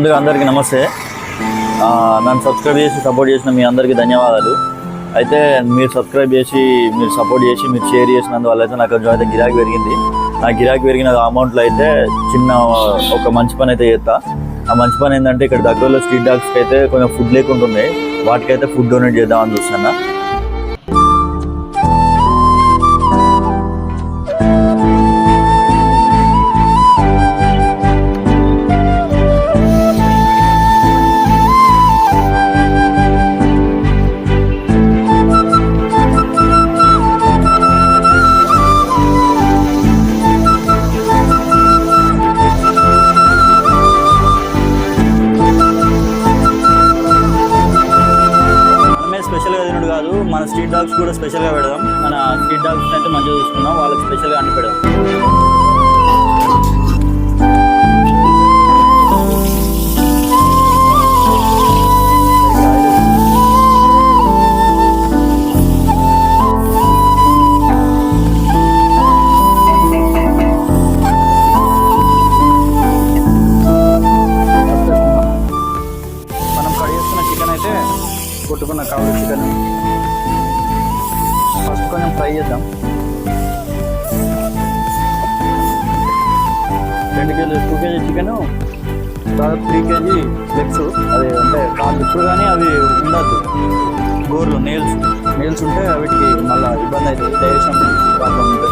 ముందుగా అందరికీ నమస్తే. నన్ను సబ్స్క్రైబ్ చేసి సపోర్ట్ చేసిన మీ అందరికీ ధన్యవాదాలు. అయితే మీరు సబ్స్క్రైబ్ చేసి మీరు సపోర్ట్ చేసి మీరు షేర్ చేసినందువల్ల అయితే నాకు కొంచెం అయితే గిరాకీ పెరిగింది. ఆ గిరాకీ పెరిగిన అమౌంట్లో అయితే చిన్న ఒక మంచి పని అయితే చేస్తా. ఆ మంచి పని ఏంటంటే ఇక్కడ దగ్గరలో స్ట్రీట్ డాగ్స్కి అయితే కొంచెం ఫుడ్ లేకుంటుంది, వాటికైతే ఫుడ్ డొనేట్ చేద్దామని చూస్తున్నా. కాదు, మన స్ట్రీట్ డాగ్స్ కూడా స్పెషల్గా పెడదాం. మన స్ట్రీట్ డాగ్స్ అయితే మంచిగా చూసుకుందాం, వాళ్ళకి స్పెషల్గా అన్ని పెడదాం. మనం కట్ చేసుకున్న చికెన్ అయితే కొట్టుకున్న కావాలి చికెన్ ఫస్ట్ కొంచెం ఫ్రై చేద్దాం. 2 కేజీ 2 కేజీ చికెన్, దాదాపు 3 కేజీ లెగ్స్. అది అంటే కాళ్ళు ఇప్పుడు కానీ అవి ఉండద్దు, గోర్లు నేల్స్ ఉంటే వీటికి మళ్ళీ ఇబ్బంది అవుతుంది, డైజెషన్ ప్రాబ్లం ఉంటుంది.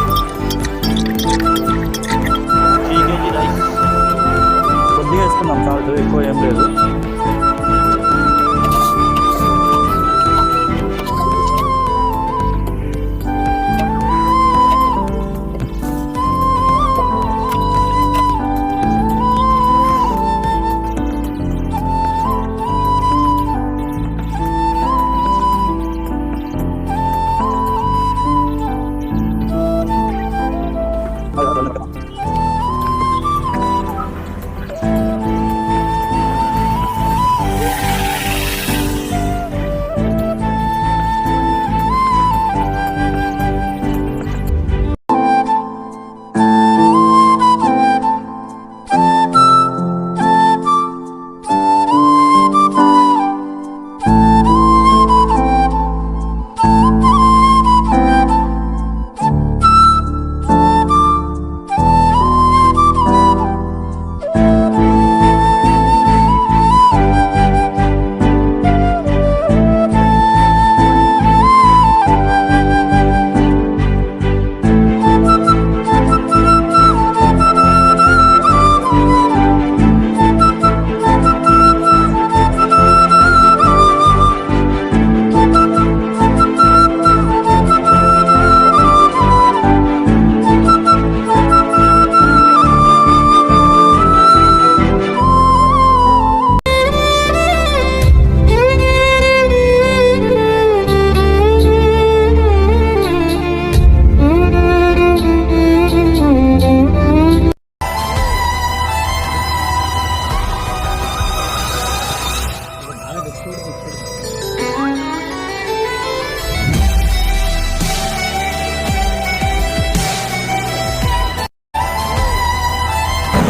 3 కేజీ రైస్ కొద్దిగా వేసుకుందాం, సాల్ట్ ఎక్కువ ఏం లేదు.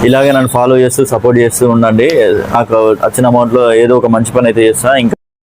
ఇలాగే నన్ను ఫాలో చేస్తూ సపోర్ట్ చేస్తూ ఉండండి. నాకు వచ్చిన అమౌంట్లో ఏదో ఒక మంచి పని అయితే చేస్తా. ఇంకా